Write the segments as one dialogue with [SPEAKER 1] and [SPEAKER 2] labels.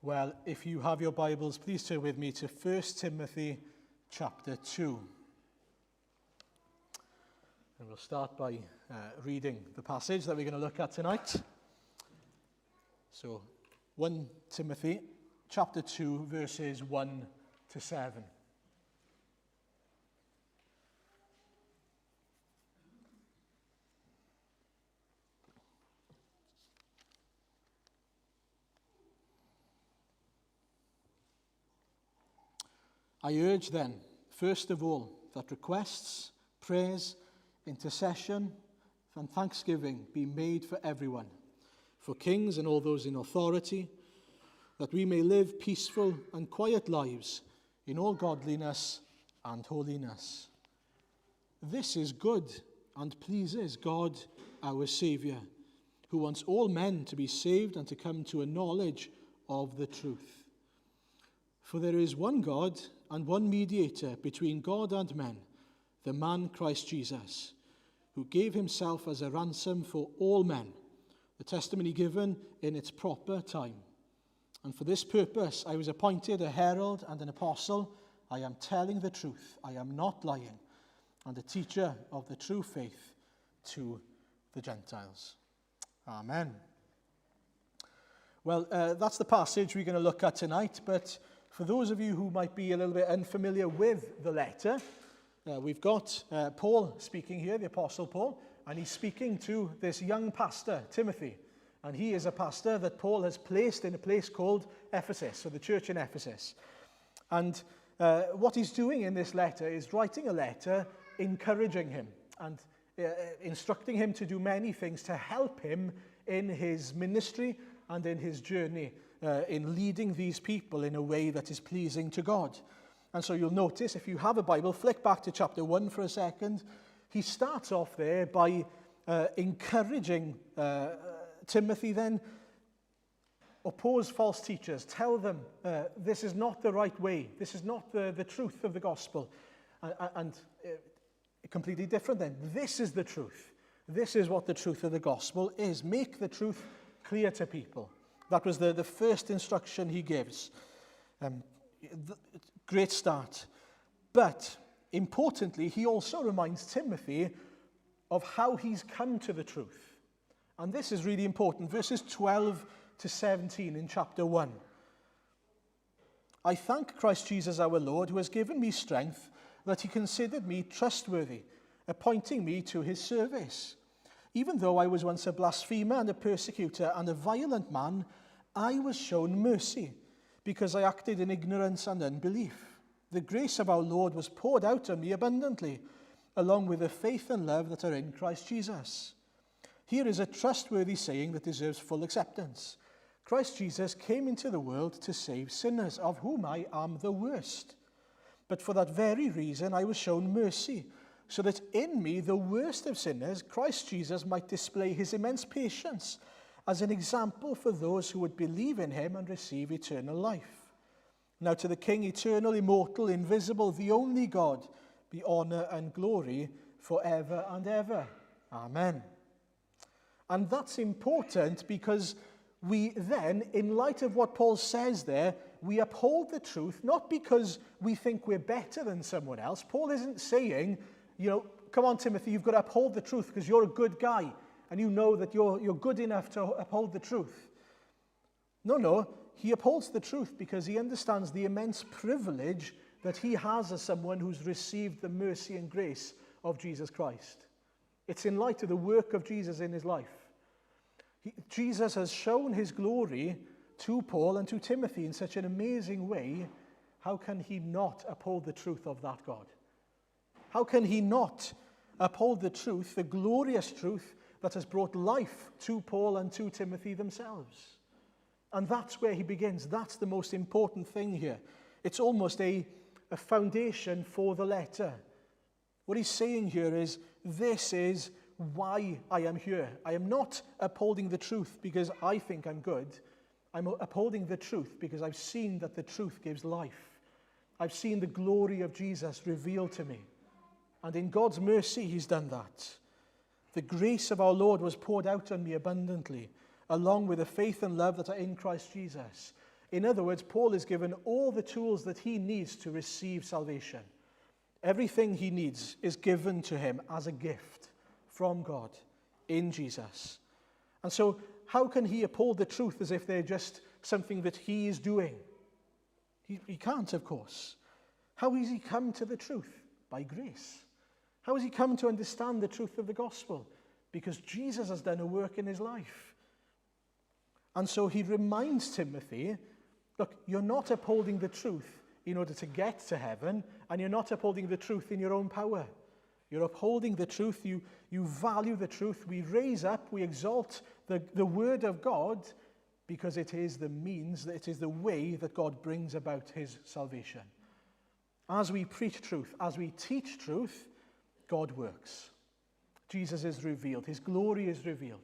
[SPEAKER 1] Well, if you have your Bibles, please turn with me to 1 Timothy chapter 2. And we'll start by reading the passage that we're going to look at tonight. So, 1 Timothy chapter 2, verses 1 to 7. I urge then, first of all, that requests, prayers, intercession, and thanksgiving be made for everyone, for kings and all those in authority, that we may live peaceful and quiet lives in all godliness and holiness. This is good and pleases God, our Saviour, who wants all men to be saved and to come to a knowledge of the truth. For there is one God and one mediator between God and men, the man Christ Jesus, who gave himself as a ransom for all men, the testimony given in its proper time. And for this purpose I was appointed a herald and an apostle. I am telling the truth, I am not lying, and a teacher of the true faith to the Gentiles. Amen. Well, that's the passage we're going to look at tonight, but for those of you who might be a little bit unfamiliar with the letter, we've got Paul speaking here, the Apostle Paul, and he's speaking to this young pastor, Timothy. And he is a pastor that Paul has placed in a place called Ephesus, so the church in Ephesus. And what he's doing in this letter is writing a letter encouraging him and instructing him to do many things to help him in his ministry and in his journey in leading these people in a way that is pleasing to God. And so you'll notice, if you have a Bible, flick back to chapter 1 for a second. He starts off there by encouraging Timothy then, oppose false teachers, tell them this is not the right way, this is not the truth of the gospel. And completely different then. This is the truth. This is what the truth of the gospel is. Make the truth clear to people. That was the first instruction he gives. Great start. But importantly, he also reminds Timothy of how he's come to the truth. And this is really important. Verses 12 to 17 in chapter 1. I thank Christ Jesus our Lord, who has given me strength, that he considered me trustworthy, appointing me to his service. Even though I was once a blasphemer and a persecutor and a violent man, I was shown mercy, because I acted in ignorance and unbelief. The grace of our Lord was poured out on me abundantly, along with the faith and love that are in Christ Jesus. Here is a trustworthy saying that deserves full acceptance. Christ Jesus came into the world to save sinners, of whom I am the worst. But for that very reason I was shown mercy, so that in me, the worst of sinners, Christ Jesus might display his immense patience as an example for those who would believe in him and receive eternal life. Now to the King, eternal, immortal, invisible, the only God, be honor and glory forever and ever. Amen. And that's important because we then, in light of what Paul says there, we uphold the truth, not because we think we're better than someone else. Paul isn't saying, come on, Timothy, you've got to uphold the truth because you're a good guy and you know that you're good enough to uphold the truth. No, he upholds the truth because he understands the immense privilege that he has as someone who's received the mercy and grace of Jesus Christ. It's in light of the work of Jesus in his life. Jesus has shown his glory to Paul and to Timothy in such an amazing way. How can he not uphold the truth of that God? How can he not uphold the truth, the glorious truth that has brought life to Paul and to Timothy themselves? And that's where he begins. That's the most important thing here. It's almost a foundation for the letter. What he's saying here is, this is why I am here. I am not upholding the truth because I think I'm good. I'm upholding the truth because I've seen that the truth gives life. I've seen the glory of Jesus revealed to me. And in God's mercy, he's done that. The grace of our Lord was poured out on me abundantly, along with the faith and love that are in Christ Jesus. In other words, Paul is given all the tools that he needs to receive salvation. Everything he needs is given to him as a gift from God in Jesus. And so, how can he uphold the truth as if they're just something that he is doing? He can't, of course. How has he come to the truth? By grace. How has he come to understand the truth of the gospel? Because Jesus has done a work in his life. And so he reminds Timothy, look, you're not upholding the truth in order to get to heaven, and you're not upholding the truth in your own power. You're upholding the truth, you value the truth, we raise up, we exalt the word of God, because it is the means, it is the way that God brings about his salvation. As we preach truth, as we teach truth, God works. Jesus is revealed, his glory is revealed.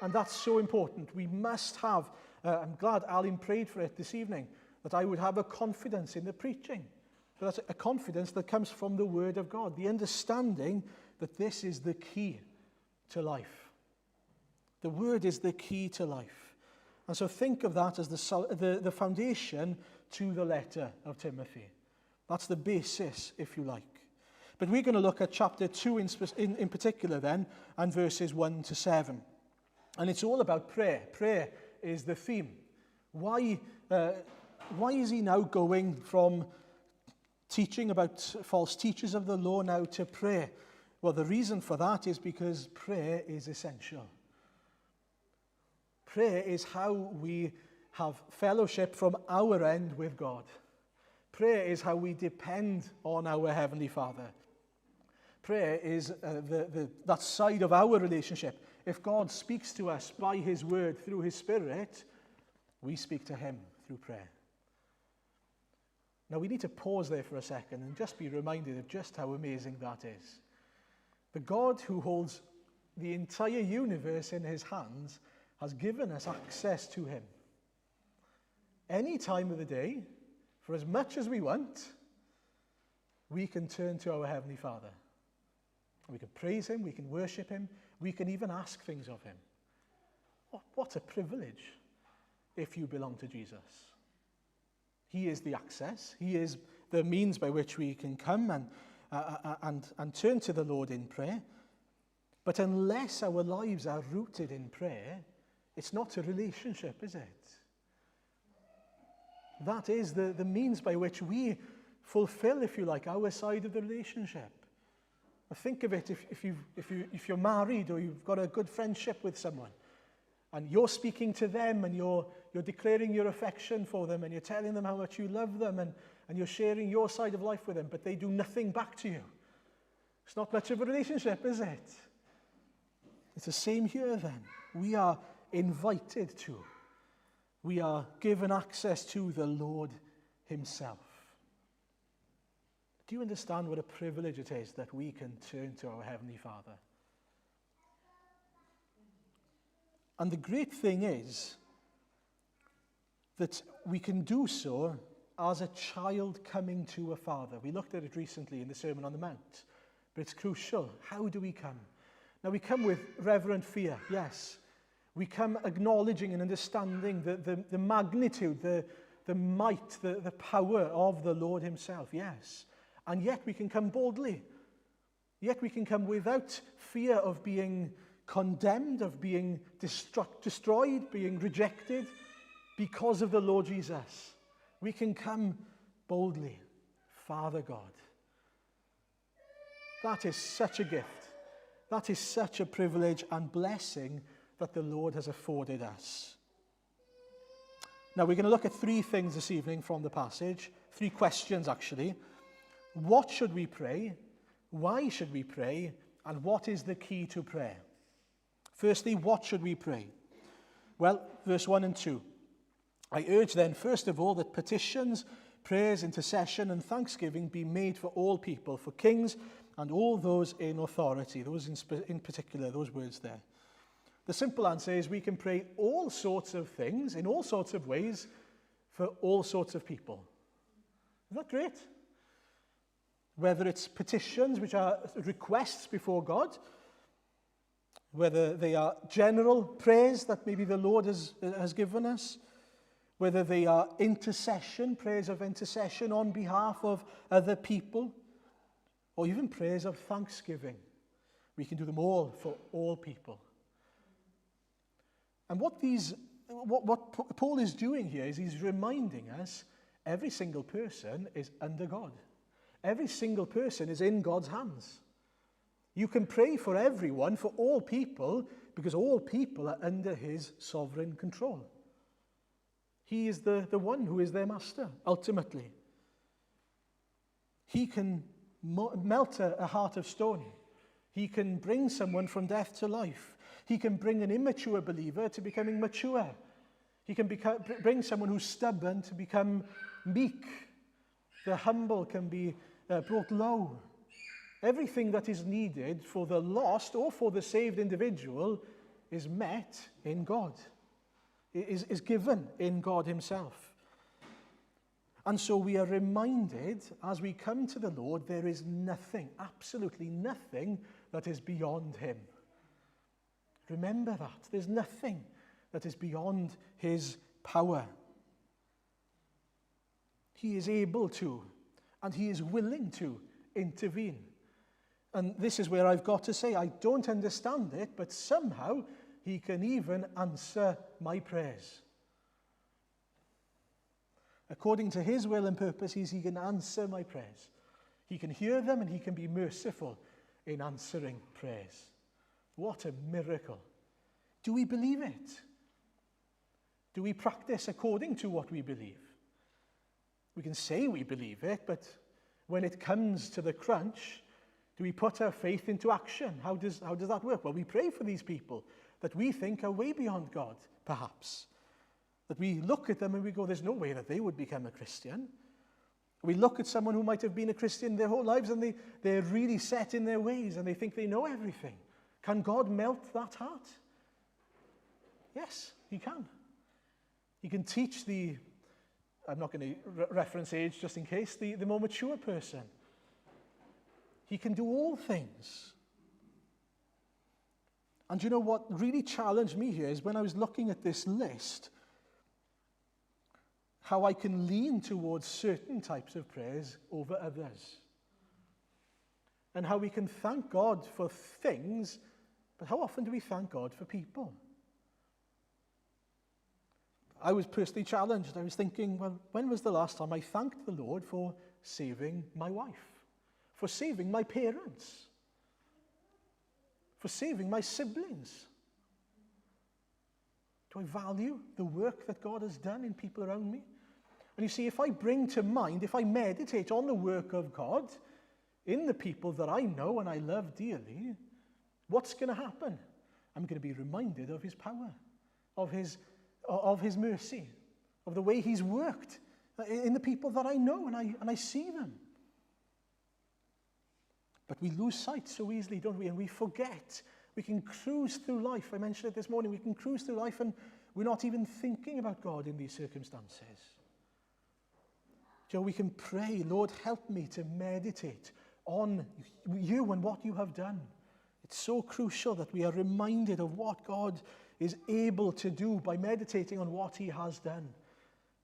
[SPEAKER 1] And that's so important. We must have, I'm glad Alan prayed for it this evening, that I would have a confidence in the preaching. That's a confidence that comes from the word of God, the understanding that this is the key to life. The word is the key to life. And so think of that as the foundation to the letter of Timothy. That's the basis, if you like. But we're going to look at chapter 2 in particular then, and verses 1 to 7. And it's all about prayer. Prayer is the theme. Why is he now going from teaching about false teachers of the law now to prayer? Well, the reason for that is because prayer is essential. Prayer is how we have fellowship from our end with God. Prayer is how we depend on our Heavenly Father. Prayer is that side of our relationship. If God speaks to us by his word through his Spirit, we speak to him through prayer. Now we need to pause there for a second and just be reminded of just how amazing that is. The God who holds the entire universe in his hands has given us access to him. Any time of the day, for as much as we want, we can turn to our Heavenly Father. We can praise him, we can worship him, we can even ask things of him. What a privilege if you belong to Jesus. He is the access, he is the means by which we can come and turn to the Lord in prayer. But unless our lives are rooted in prayer, it's not a relationship, is it? That is the means by which we fulfill, if you like, our side of the relationship. Think of it if you're married or you've got a good friendship with someone and you're speaking to them and you're declaring your affection for them and you're telling them how much you love them and you're sharing your side of life with them, but they do nothing back to you. It's not much of a relationship, is it? It's the same here then. We are invited to. We are given access to the Lord himself. Do you understand what a privilege it is that we can turn to our Heavenly Father? And the great thing is that we can do so as a child coming to a father. We looked at it recently in the Sermon on the Mount, but it's crucial. How do we come? Now, we come with reverent fear, yes. We come acknowledging and understanding the magnitude, the might, the power of the Lord himself, yes. And yet we can come boldly. Yet we can come without fear of being condemned, of being destroyed, being rejected because of the Lord Jesus. We can come boldly. Father God. That is such a gift. That is such a privilege and blessing that the Lord has afforded us. Now we're going to look at three things this evening from the passage. Three questions actually. What should we pray? Why should we pray? And what is the key to prayer? Firstly, what should we pray? Well, verse 1 and 2. I urge then, first of all, that petitions, prayers, intercession, and thanksgiving be made for all people, for kings and all those in authority. Those in particular, those words there. The simple answer is we can pray all sorts of things, in all sorts of ways, for all sorts of people. Isn't that great? Whether it's petitions, which are requests before God, whether they are general prayers that maybe the Lord has given us, whether they are intercession, prayers of intercession on behalf of other people, or even prayers of thanksgiving. We can do them all for all people. And what Paul is doing here is he's reminding us every single person is under God. Every single person is in God's hands. You can pray for everyone, for all people, because all people are under his sovereign control. He is the one who is their master, ultimately. He can melt a heart of stone. He can bring someone from death to life. He can bring an immature believer to becoming mature. He can bring someone who's stubborn to become meek. The humble can be brought low. Everything that is needed for the lost or for the saved individual is met in God, is given in God himself. And so we are reminded as we come to the Lord, there is nothing, absolutely nothing, that is beyond him. Remember that. There's nothing that is beyond his power. He is able to, and he is willing to intervene. And this is where I've got to say, I don't understand it, but somehow he can even answer my prayers. According to his will and purposes, he can answer my prayers. He can hear them and he can be merciful in answering prayers. What a miracle. Do we believe it? Do we practice according to what we believe? We can say we believe it, but when it comes to the crunch, do we put our faith into action? How does that work? Well, we pray for these people that we think are way beyond God, perhaps. That we look at them and we go, there's no way that they would become a Christian. We look at someone who might have been a Christian their whole lives and they're really set in their ways and they think they know everything. Can God melt that heart? Yes, he can. He can teach I'm not going to reference age just in case, the more mature person. He can do all things. And you know what really challenged me here is when I was looking at this list, how I can lean towards certain types of prayers over others. And how we can thank God for things, but how often do we thank God for people? I was personally challenged. I was thinking, well, when was the last time I thanked the Lord for saving my wife? For saving my parents? For saving my siblings? Do I value the work that God has done in people around me? And you see, if I bring to mind, if I meditate on the work of God in the people that I know and I love dearly, what's going to happen? I'm going to be reminded of his power, of his mercy, of the way he's worked in the people that I know and I see them. But we lose sight so easily, don't we? And we forget. We can cruise through life. I mentioned it this morning. We can cruise through life and we're not even thinking about God in these circumstances. So we can pray, Lord, help me to meditate on you and what you have done. It's so crucial that we are reminded of what God is able to do by meditating on what he has done.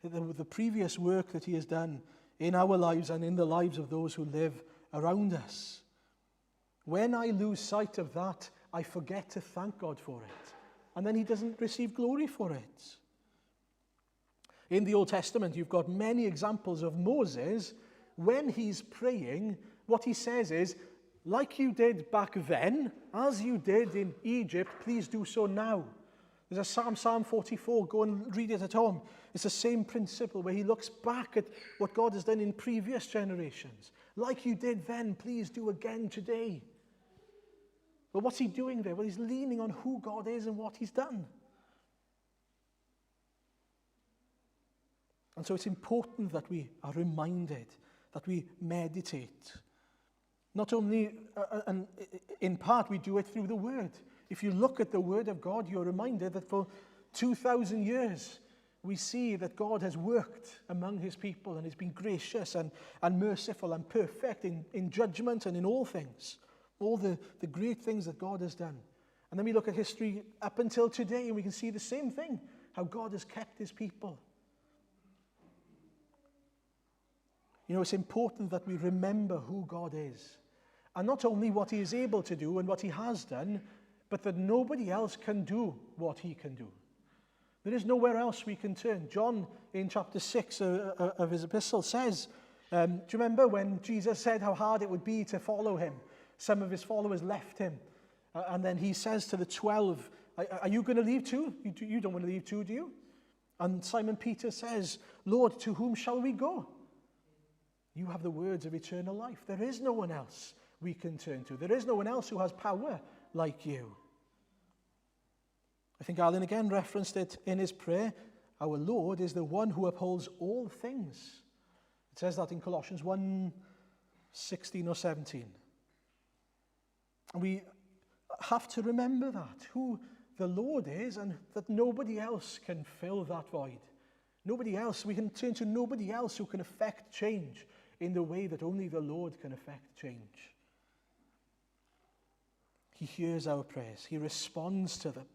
[SPEAKER 1] The previous work that he has done in our lives and in the lives of those who live around us. When I lose sight of that, I forget to thank God for it. And then he doesn't receive glory for it. In the Old Testament, you've got many examples of Moses. When he's praying, what he says is, like you did back then, as you did in Egypt, please do so now. There's a Psalm 44, go and read it at home. It's the same principle where he looks back at what God has done in previous generations. Like you did then, please do again today. But what's he doing there? Well, he's leaning on who God is and what he's done. And so it's important that we are reminded, that we meditate. Not only, and in part, we do it through the Word. If you look at the Word of God, you're reminded that for 2,000 years, we see that God has worked among his people and has been gracious and merciful and perfect in judgment and in all things. All the great things that God has done. And then we look at history up until today and we can see the same thing, how God has kept his people. You know, it's important that we remember who God is. And not only what he is able to do and what he has done, but that nobody else can do what he can do. There is nowhere else we can turn. John, in chapter 6 of his epistle, says, do you remember when Jesus said how hard it would be to follow him? Some of his followers left him. And then he says to the 12, are you going to leave too? You don't want to leave too, do you? And Simon Peter says, Lord, to whom shall we go? You have the words of eternal life. There is no one else we can turn to. There is no one else who has power like you. I think Alan again referenced it in his prayer. Our Lord is the one who upholds all things. It says that in Colossians 1:16 or 17. And we have to remember that, who the Lord is, and that nobody else can fill that void. Nobody else, we can turn to nobody else who can affect change in the way that only the Lord can affect change. He hears our prayers. He responds to them.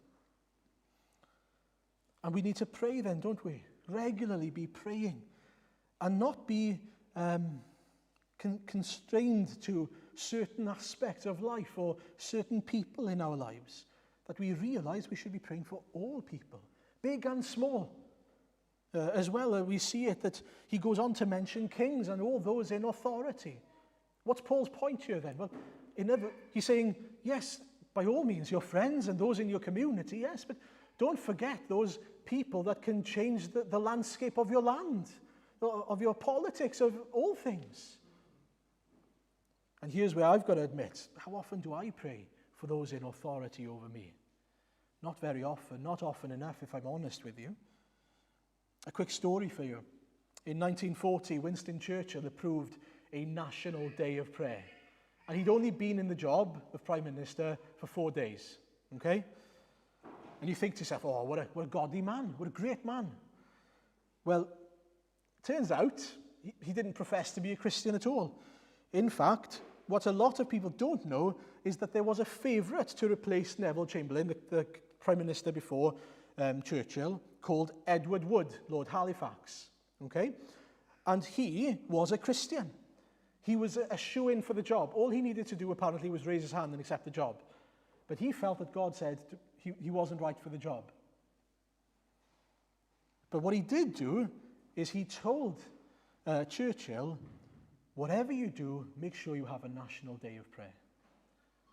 [SPEAKER 1] And we need to pray then, don't we? Regularly be praying and not be constrained to certain aspects of life or certain people in our lives. That we realize we should be praying for all people, big and small. As well, we see it that he goes on to mention kings and all those in authority. What's Paul's point here then? Well, he's saying, yes, by all means, your friends and those in your community, yes, but don't forget those people that can change the landscape of your land, of your politics, of all things. And here's where I've got to admit, how often do I pray for those in authority over me? Not very often, not often enough, if I'm honest with you. A quick story for you. In 1940, Winston Churchill approved a national day of prayer. And he'd only been in the job of Prime Minister for 4 days. Okay? And you think to yourself, oh, what a godly man, what a great man. Well, turns out he didn't profess to be a Christian at all. In fact, what a lot of people don't know is that there was a favourite to replace Neville Chamberlain, the Prime Minister before Churchill, called Edward Wood, Lord Halifax. Okay? And he was a Christian. He was a shoo-in for the job. All he needed to do, apparently, was raise his hand and accept the job. But he felt that God said he wasn't right for the job. But what he did do is he told Churchill, whatever you do, make sure you have a national day of prayer.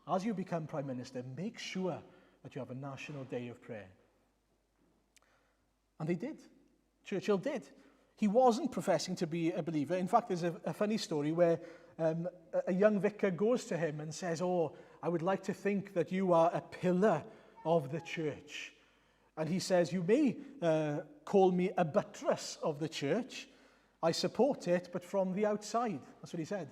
[SPEAKER 1] As you become Prime Minister, make sure that you have a national day of prayer. And they did. Churchill did. He wasn't professing to be a believer. In fact, there's a funny story where a young vicar goes to him and says, oh, I would like to think that you are a pillar of the church. And he says, you may call me a buttress of the church. I support it, but from the outside. That's what he said.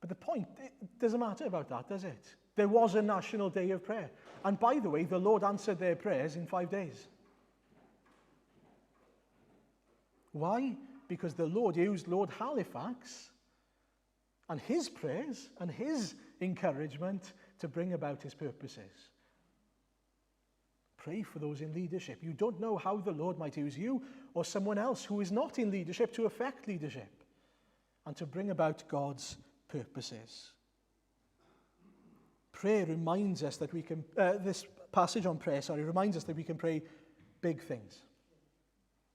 [SPEAKER 1] But the point, it doesn't matter about that, does it? There was a national day of prayer. And by the way, the Lord answered their prayers in 5 days. Why? Because the Lord used Lord Halifax and his prayers and his encouragement to bring about his purposes. Pray for those in leadership. You don't know how the Lord might use you or someone else who is not in leadership to affect leadership and to bring about God's purposes. Prayer reminds us that we can, this passage on prayer, reminds us that we can pray big things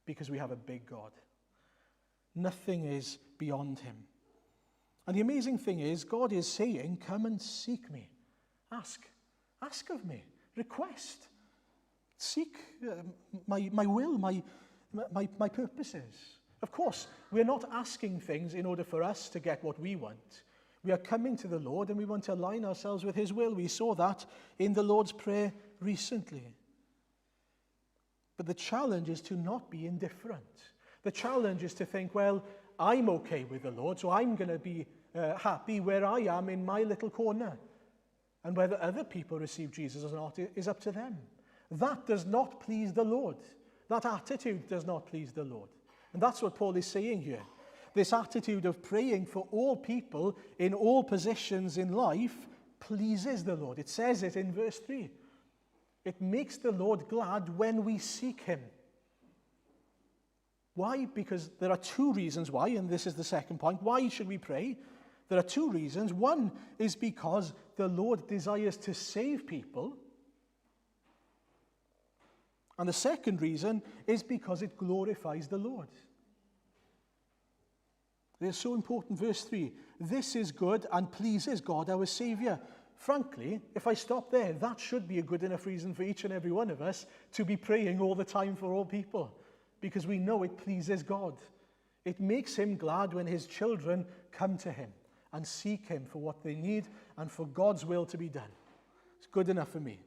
[SPEAKER 1] because we have a big God. Nothing is beyond him. And the amazing thing is, God is saying, come and seek me. Ask of me. Request. Seek my will, my purposes. Of course, we're not asking things in order for us to get what we want. We are coming to the Lord and we want to align ourselves with his will. We saw that in the Lord's Prayer recently. But the challenge is to not be indifferent. The challenge is to think, well, I'm okay with the Lord, so I'm going to be happy where I am in my little corner. And whether other people receive Jesus or not is up to them. That does not please the Lord. That attitude does not please the Lord. And that's what Paul is saying here. This attitude of praying for all people in all positions in life pleases the Lord. It says it in verse 3. It makes the Lord glad when we seek him. Why? Because there are two reasons why, and this is the second point. Why should we pray? There are two reasons. One is because the Lord desires to save people. And the second reason is because it glorifies the Lord. It's so important. Verse 3, this is good and pleases God our Saviour. Frankly, if I stop there, that should be a good enough reason for each and every one of us to be praying all the time for all people, because we know it pleases God. It makes him glad when his children come to him and seek him for what they need and for God's will to be done. It's good enough for me.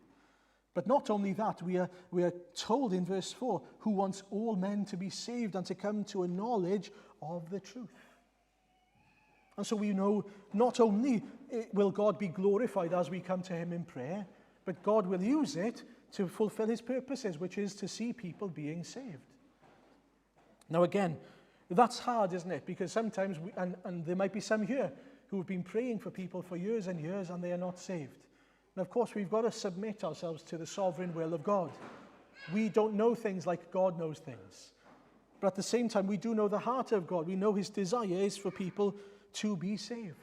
[SPEAKER 1] But not only that, we are told in verse 4, who wants all men to be saved and to come to a knowledge of the truth. And so we know not only will God be glorified as we come to him in prayer, but God will use it to fulfill his purposes, which is to see people being saved. Now again, that's hard, isn't it? Because sometimes, and there might be some here who have been praying for people for years and years and they are not saved. And of course, we've got to submit ourselves to the sovereign will of God. We don't know things like God knows things. But at the same time, we do know the heart of God. We know his desire is for people to be saved.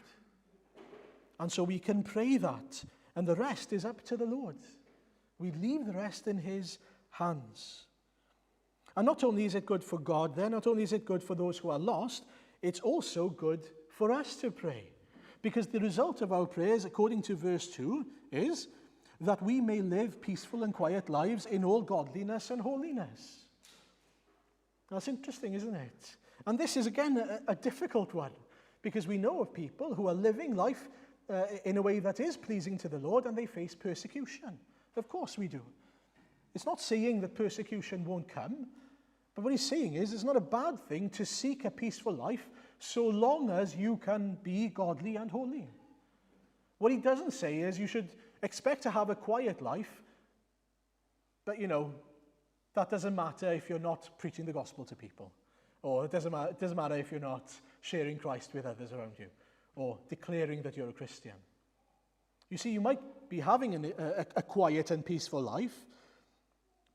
[SPEAKER 1] And so we can pray that. And the rest is up to the Lord. We leave the rest in his hands. And not only is it good for God then, not only is it good for those who are lost, it's also good for us to pray. Because the result of our prayers, according to verse 2, is that we may live peaceful and quiet lives in all godliness and holiness. That's interesting, isn't it? And this is, again, a difficult one, because we know of people who are living life in a way that is pleasing to the Lord, and they face persecution. Of course we do. It's not saying that persecution won't come, but what he's saying is it's not a bad thing to seek a peaceful life so long as you can be godly and holy. What he doesn't say is you should expect to have a quiet life, but, that doesn't matter if you're not preaching the gospel to people. Or it doesn't matter if you're not sharing Christ with others around you, or declaring that you're a Christian. You see, you might be having a quiet and peaceful life,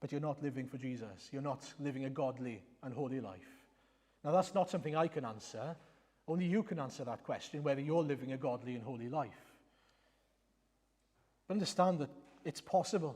[SPEAKER 1] but you're not living for Jesus. You're not living a godly and holy life. Now, that's not something I can answer. Only you can answer that question, whether you're living a godly and holy life. But understand that it's possible.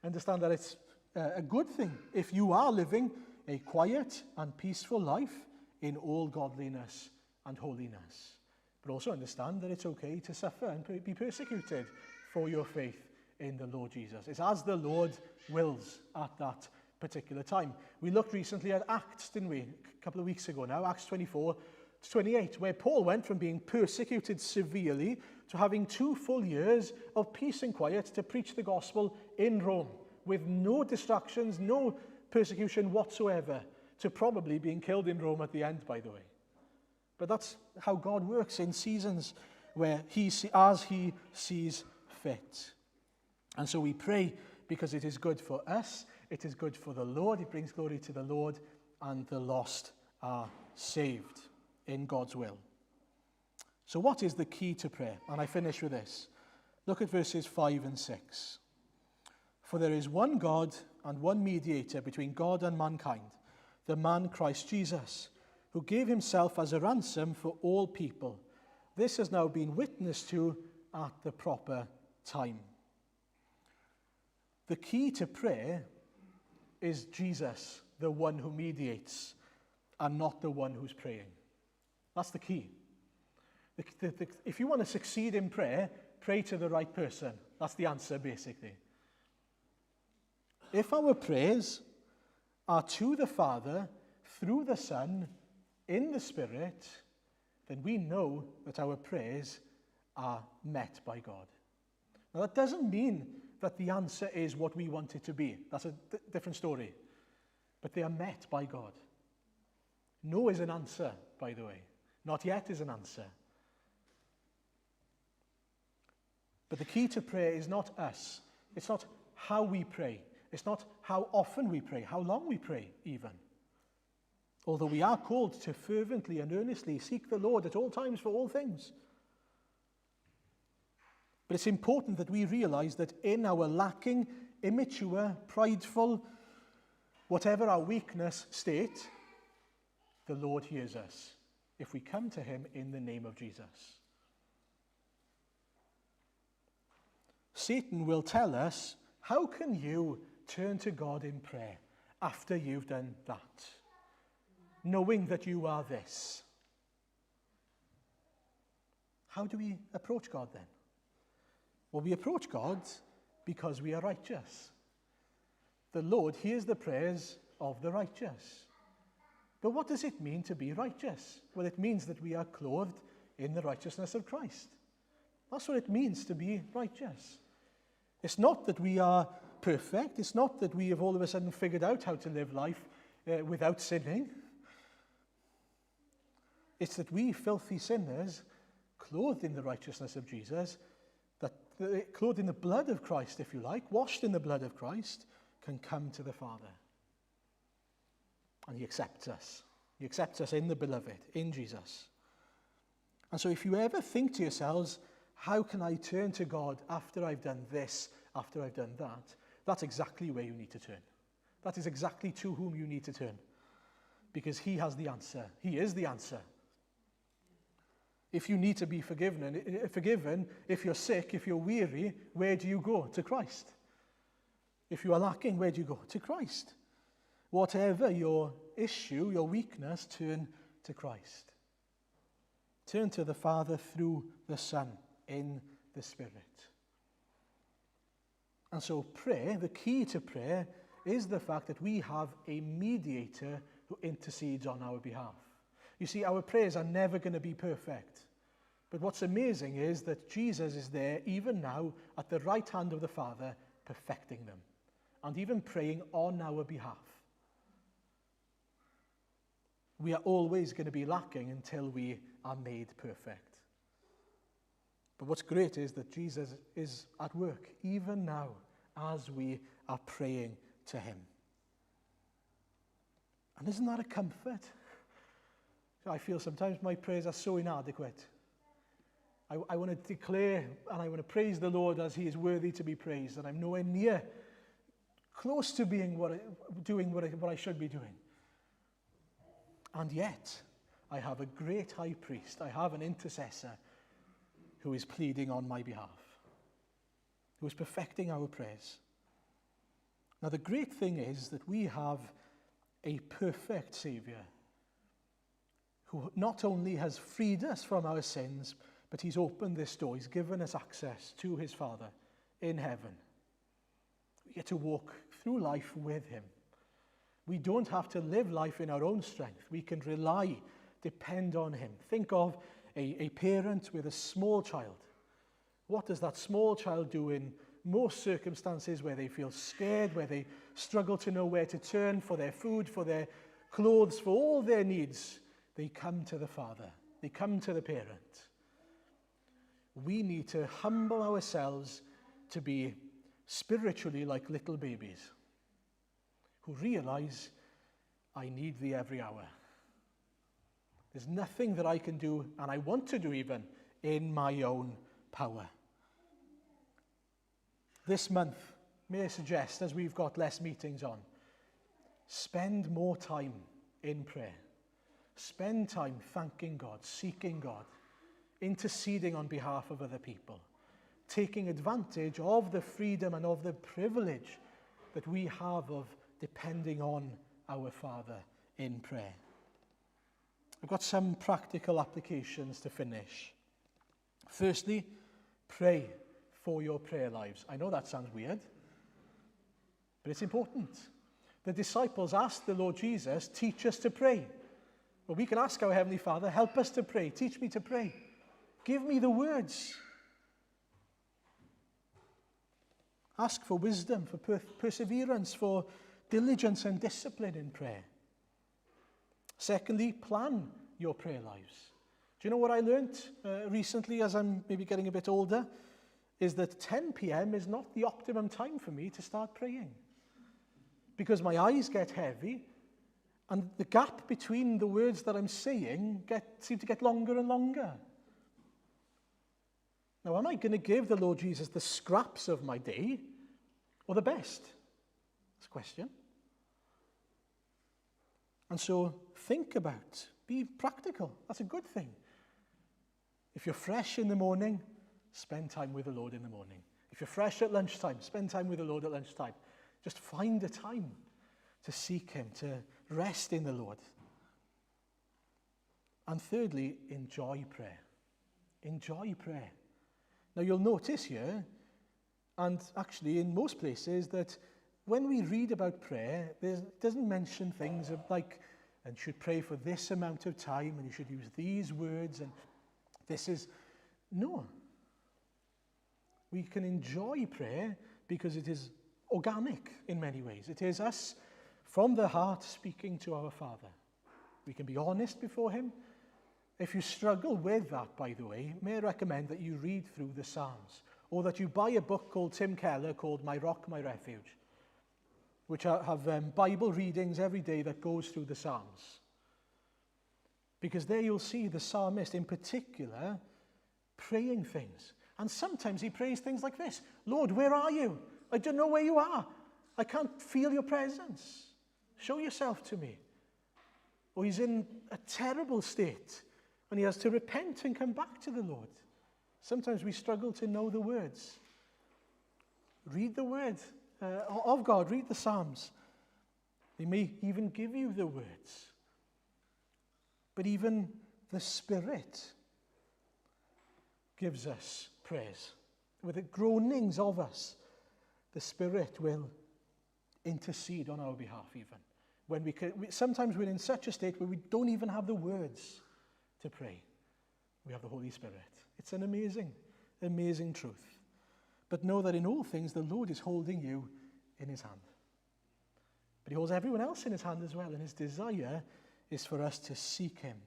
[SPEAKER 1] Understand that it's a good thing if you are living a quiet and peaceful life in all godliness and holiness. But also understand that it's okay to suffer and be persecuted for your faith in the Lord Jesus. It's as the Lord wills at that particular time. We looked recently at Acts, didn't we? A couple of weeks ago now, Acts 24 to 28, where Paul went from being persecuted severely to having 2 full years of peace and quiet to preach the gospel in Rome, with no distractions, no persecution whatsoever, to probably being killed in Rome at the end, by the way. But that's how God works in seasons where as he sees fit. And so we pray because it is good for us, it is good for the Lord, it brings glory to the Lord, and the lost are saved in God's will. So what is the key to prayer? And I finish with this. Look at verses 5 and 6. For there is one God and one mediator between God and mankind, the man Christ Jesus, who gave himself as a ransom for all people. This has now been witnessed to at the proper time. The key to prayer is Jesus, the one who mediates, and not the one who's praying. That's the key. If you want to succeed in prayer, pray to the right person. That's the answer, basically. If our prayers are to the Father, through the Son, in the Spirit, then we know that our prayers are met by God. Now, that doesn't mean that the answer is what we want it to be. That's a different story. But they are met by God. No is an answer, by the way. Not yet is an answer. But the key to prayer is not us. It's not how we pray. It's not how often we pray, how long we pray even. Although we are called to fervently and earnestly seek the Lord at all times for all things. But it's important that we realize that in our lacking, immature, prideful, whatever our weakness state, the Lord hears us if we come to him in the name of Jesus. Satan will tell us, how can you turn to God in prayer after you've done that, knowing that you are this? How do we approach God then? Well, we approach God because we are righteous. The Lord hears the prayers of the righteous. But what does it mean to be righteous? Well, it means that we are clothed in the righteousness of Christ. That's what it means to be righteous. It's not that we are perfect. It's not that we have all of a sudden figured out how to live life without sinning. It's that we, filthy sinners, clothed in the righteousness of Jesus, clothed in the blood of Christ, if you like, washed in the blood of Christ, can come to the Father. And he accepts us. He accepts us in the beloved, in Jesus. And so if you ever think to yourselves, how can I turn to God after I've done this, after I've done that? That's exactly where you need to turn. That is exactly to whom you need to turn. Because he has the answer. He is the answer. If you need to be forgiven, if you're sick, if you're weary, where do you go? To Christ. If you are lacking, where do you go? To Christ. Whatever your issue, your weakness, turn to Christ. Turn to the Father through the Son in the Spirit. And so prayer, the key to prayer, is the fact that we have a mediator who intercedes on our behalf. You see, our prayers are never going to be perfect. But what's amazing is that Jesus is there even now at the right hand of the Father, perfecting them, and even praying on our behalf. We are always going to be lacking until we are made perfect. But what's great is that Jesus is at work even now as we are praying to him. And isn't that a comfort? I feel sometimes my prayers are so inadequate. I want to declare and I want to praise the Lord as he is worthy to be praised, and I'm nowhere near close to being doing what I should be doing. And yet, I have a great high priest. I have an intercessor who is pleading on my behalf, who is perfecting our prayers. Now, the great thing is that we have a perfect Savior who not only has freed us from our sins, but he's opened this door. He's given us access to his Father in heaven. We get to walk through life with him. We don't have to live life in our own strength. We can rely, depend on him. Think of a parent with a small child. What does that small child do in most circumstances where they feel scared, where they struggle to know where to turn for their food, for their clothes, for all their needs? They come to the Father. They come to the parent. We need to humble ourselves to be spiritually like little babies who realize, I need thee every hour. There's nothing that I can do, and I want to do even, in my own power. This month, may I suggest, as we've got less meetings on, spend more time in prayer. Spend time thanking God, seeking God, interceding on behalf of other people, taking advantage of the freedom and of the privilege that we have of depending on our Father in prayer. I've got some practical applications to finish. Firstly, pray for your prayer lives. I know that sounds weird, but it's important. The disciples asked the Lord Jesus, teach us to pray. Well, we can ask our Heavenly Father, help us to pray, teach me to pray. Give me the words. Ask for wisdom, for perseverance, for diligence and discipline in prayer. Secondly, plan your prayer lives. Do you know what I learned recently as I'm maybe getting a bit older? Is that 10 p.m. is not the optimum time for me to start praying. Because my eyes get heavy and the gap between the words that I'm saying seem to get longer and longer. Now, am I going to give the Lord Jesus the scraps of my day or the best? That's a question. And so think about. Be practical. That's a good thing. If you're fresh in the morning, spend time with the Lord in the morning. If you're fresh at lunchtime, spend time with the Lord at lunchtime. Just find a time to seek him, to rest in the Lord. And thirdly, enjoy prayer. Enjoy prayer. Now you'll notice here, and actually in most places, that when we read about prayer, it doesn't mention things like, and you should pray for this amount of time, and you should use these words, and this is... No. We can enjoy prayer because it is organic in many ways. It is us from the heart speaking to our Father. We can be honest before him. If you struggle with that, by the way, may I recommend that you read through the Psalms, or that you buy a book called Tim Keller called My Rock, My Refuge, which have Bible readings every day that goes through the Psalms. Because there you'll see the psalmist in particular praying things. And sometimes he prays things like this: Lord, where are you? I don't know where you are. I can't feel your presence. Show yourself to me. Or he's in a terrible state and he has to repent and come back to the Lord. Sometimes we struggle to know the words. Read the word of God. Read the Psalms. They may even give you the words. But even the Spirit gives us prayers. With the groanings of us, the Spirit will intercede on our behalf even. When sometimes we're in such a state where we don't even have the words to pray. We have the Holy Spirit. It's an amazing, amazing truth. But know that in all things, the Lord is holding you in his hand. But he holds everyone else in his hand as well, and his desire is for us to seek him.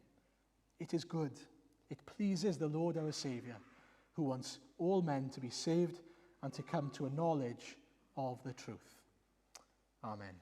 [SPEAKER 1] It is good. It pleases the Lord our Saviour, who wants all men to be saved and to come to a knowledge of the truth. Amen.